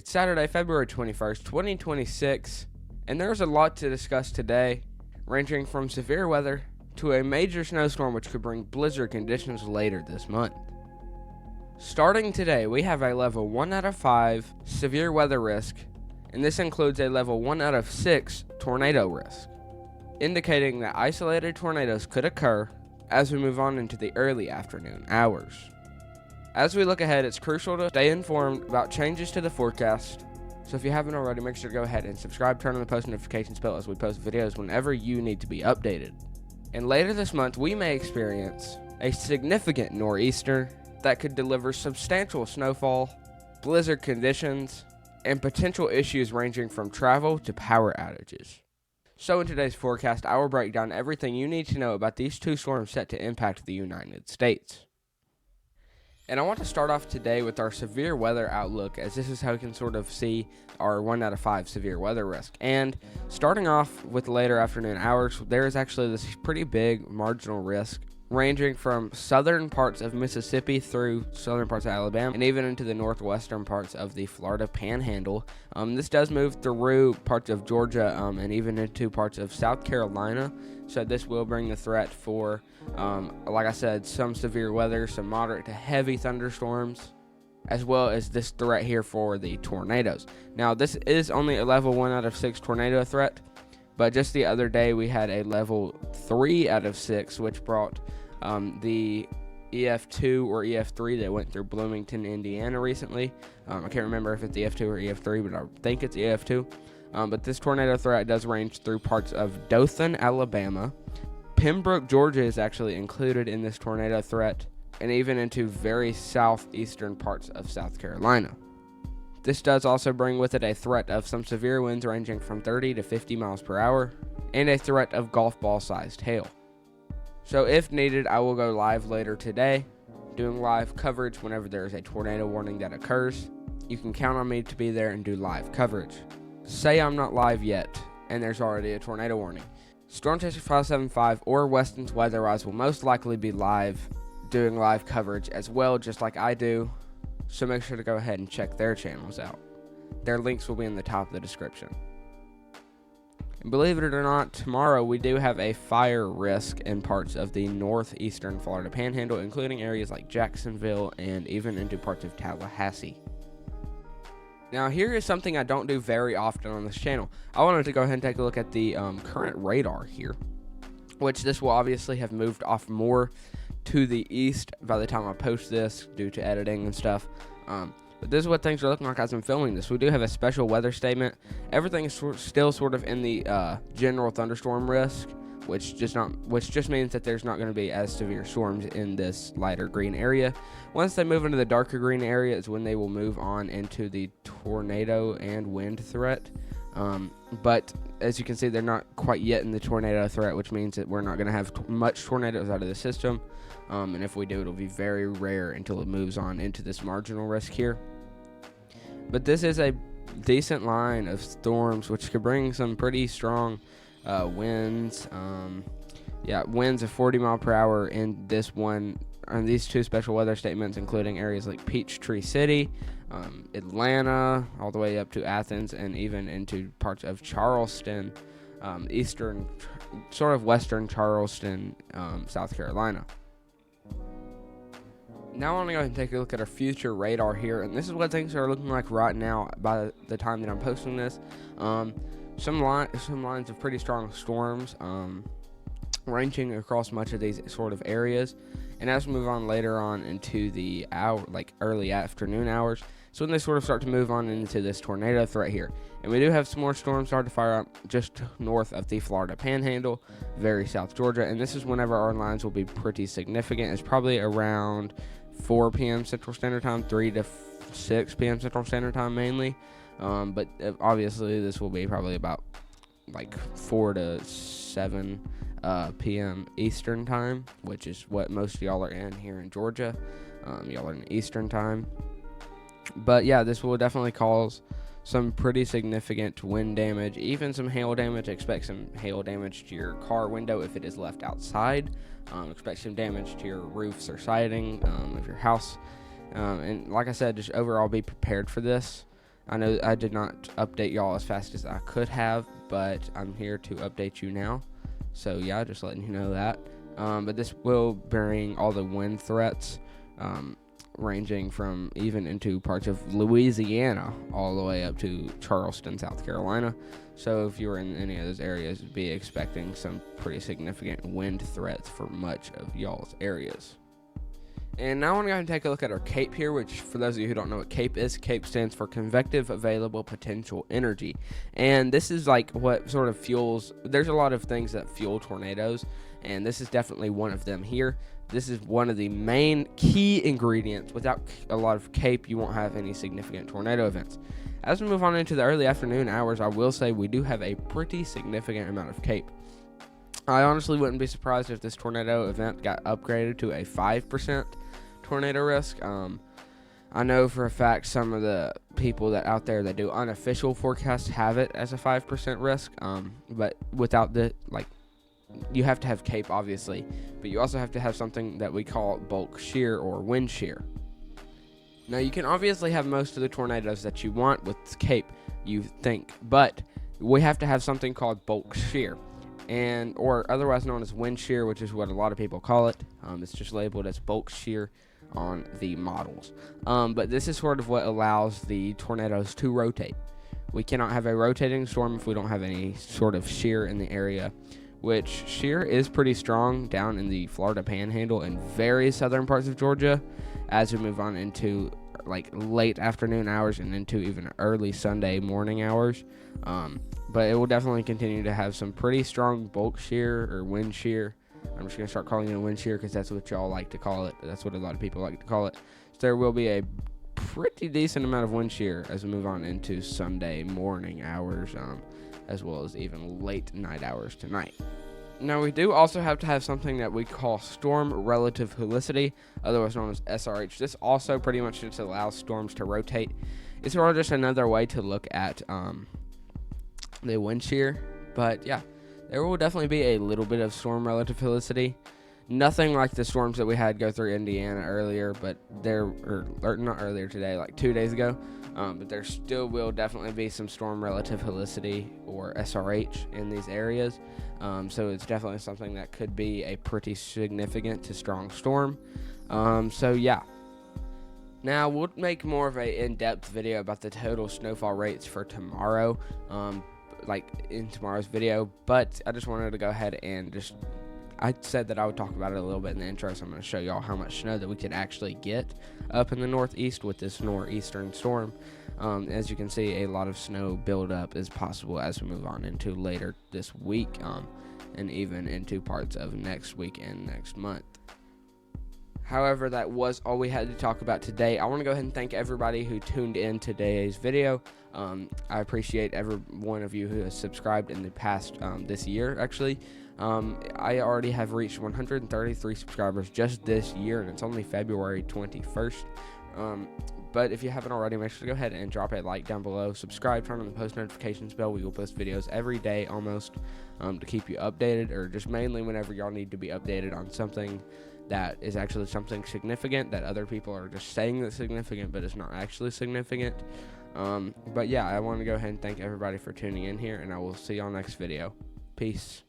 It's Saturday, February 21st, 2026, and there's a lot to discuss today, ranging from severe weather to a major snowstorm which could bring blizzard conditions later this month. Starting today, we have a level 1 out of 5 severe weather risk, and this includes a level 1 out of 6 tornado risk, indicating that isolated tornadoes could occur as we move on into the early afternoon hours. As we look ahead, it's crucial to stay informed about changes to the forecast, so if you haven't already, make sure to go ahead and subscribe, turn on the post notifications bell as we post videos whenever you need to be updated. And later this month, we may experience a significant nor'easter that could deliver substantial snowfall, blizzard conditions, and potential issues ranging from travel to power outages. So in today's forecast, I will break down everything you need to know about these two storms set to impact the United States. And I want to start off today with our severe weather outlook, as this is how we can sort of see our 1 out of 5 severe weather risk. And starting off with later afternoon hours, there is actually this pretty big marginal risk ranging from southern parts of Mississippi through southern parts of Alabama and even into the northwestern parts of the Florida Panhandle. This does move through parts of Georgia and even into parts of South Carolina. So this will bring the threat for, like I said, some severe weather, some moderate to heavy thunderstorms, as well as this threat here for the tornadoes. Now, this is only a level 1 out of 6 tornado threat, but just the other day we had a level 3 out of 6, which brought the EF2 or EF3 that went through Bloomington, Indiana recently. I can't remember if it's EF2 or EF3, but I think it's EF2. But this tornado threat does range through parts of Dothan, Alabama. Pembroke, Georgia is actually included in this tornado threat, and even into very southeastern parts of South Carolina. This does also bring with it a threat of some severe winds ranging from 30 to 50 miles per hour, and a threat of golf ball sized hail. So if needed, I will go live later today, doing live coverage whenever there is a tornado warning that occurs. You can count on me to be there and do live coverage. Say I'm not live yet, and there's already a tornado warning. Storm Chaser 575 or Weston's Weatherwise will most likely be live, doing live coverage as well, just like I do. So make sure to go ahead and check their channels out. Their links will be in the top of the description. And believe it or not, tomorrow we do have a fire risk in parts of the northeastern Florida Panhandle, including areas like Jacksonville and even into parts of Tallahassee. Now, here is something I don't do very often on this channel. I wanted to go ahead and take a look at the current radar here, which this will obviously have moved off more to the east by the time I post this due to editing and stuff. But this is what things are looking like as I'm filming this. We do have a special weather statement. Everything is still sort of in the general thunderstorm risk, which just means that there's not going to be as severe storms in this lighter green area. Once they move into the darker green area is when they will move on into the tornado and wind threat. But as you can see, they're not quite yet in the tornado threat, which means that we're not going to have much tornadoes out of the system. And if we do, it'll be very rare until it moves on into this marginal risk here. But this is a decent line of storms, which could bring some pretty strong winds. Winds of 40 mile per hour in these two special weather statements, including areas like Peachtree City, Atlanta, all the way up to Athens, and even into parts of Charleston, western Charleston, South Carolina. Now I want to go ahead and take a look at our future radar here, and this is what things are looking like right now by the time that I'm posting this. Some lines of pretty strong storms ranging across much of these sort of areas, and as we move on later on into the early afternoon hours, so when they sort of start to move on into this tornado threat here. And we do have some more storms starting to fire up just north of the Florida Panhandle, very South Georgia, and this is whenever our lines will be pretty significant. It's probably around 4 p.m. Central Standard Time, 3 to 6 p.m. Central Standard Time mainly. But obviously this will be probably about 4 to 7 p.m. Eastern Time, which is what most of y'all are in here in Georgia. Y'all are in Eastern Time. But yeah, this will definitely cause some pretty significant wind damage, even some hail damage. Expect some hail damage to your car window if it is left outside. Expect some damage to your roofs or siding of your house. And like I said, just overall be prepared for this. I know I did not update y'all as fast as I could have, but I'm here to update you now. So yeah, just letting you know that. But this will bring all the wind threats, ranging from even into parts of Louisiana all the way up to Charleston, South Carolina. So if you're in any of those areas, be expecting some pretty significant wind threats for much of y'all's areas. And now I want to go ahead and take a look at our CAPE here, which for those of you who don't know what CAPE is, CAPE stands for Convective Available Potential Energy. And this is like what sort of fuels, there's a lot of things that fuel tornadoes, and this is definitely one of them here. This is one of the main key ingredients. Without a lot of CAPE, you won't have any significant tornado events. As we move on into the early afternoon hours, I will say we do have a pretty significant amount of CAPE. I honestly wouldn't be surprised if this tornado event got upgraded to a 5% tornado risk. I know for a fact some of the people that out there that do unofficial forecasts have it as a 5% risk, but without the, like, you have to have CAPE obviously, but you also have to have something that we call bulk shear or wind shear. Now you can obviously have most of the tornadoes that you want with CAPE, you think, but we have to have something called bulk shear, and or otherwise known as wind shear, which is what a lot of people call it. It's just labeled as bulk shear on the models. But this is sort of what allows the tornadoes to rotate. We cannot have a rotating storm if we don't have any sort of shear in the area, which shear is pretty strong down in the Florida Panhandle and very southern parts of Georgia as we move on into like late afternoon hours and into even early Sunday morning hours. But it will definitely continue to have some pretty strong bulk shear or wind shear. I'm just going to start calling it a wind shear because that's what y'all like to call it. That's what a lot of people like to call it. So there will be a pretty decent amount of wind shear as we move on into Sunday morning hours, as well as even late night hours tonight. Now, we do also have to have something that we call storm relative helicity, otherwise known as SRH. This also pretty much just allows storms to rotate. It's sort of just another way to look at the wind shear. But yeah, there will definitely be a little bit of storm relative helicity. Nothing like the storms that we had go through Indiana earlier, but or not earlier today, like 2 days ago. But there still will definitely be some storm relative helicity or SRH in these areas. So it's definitely something that could be a pretty significant to strong storm. So yeah. Now we'll make more of a in-depth video about the total snowfall rates for tomorrow, like in tomorrow's video. But I just wanted to go ahead and I said that I would talk about it a little bit in the intro, so I'm going to show y'all how much snow that we could actually get up in the northeast with this nor'eastern storm. As you can see, a lot of snow buildup is possible as we move on into later this week, and even into parts of next week and next month. However, that was all we had to talk about today. I want to go ahead and thank everybody who tuned in today's video. I appreciate every one of you who has subscribed in the past this year, actually. I already have reached 133 subscribers just this year, and it's only February 21st. But if you haven't already, make sure to go ahead and drop a like down below. Subscribe, turn on the post notifications bell. We will post videos every day almost, to keep you updated, or just mainly whenever y'all need to be updated on something that is actually something significant that other people are just saying that's significant, but it's not actually significant. But yeah, I want to go ahead and thank everybody for tuning in here, and I will see y'all next video. Peace.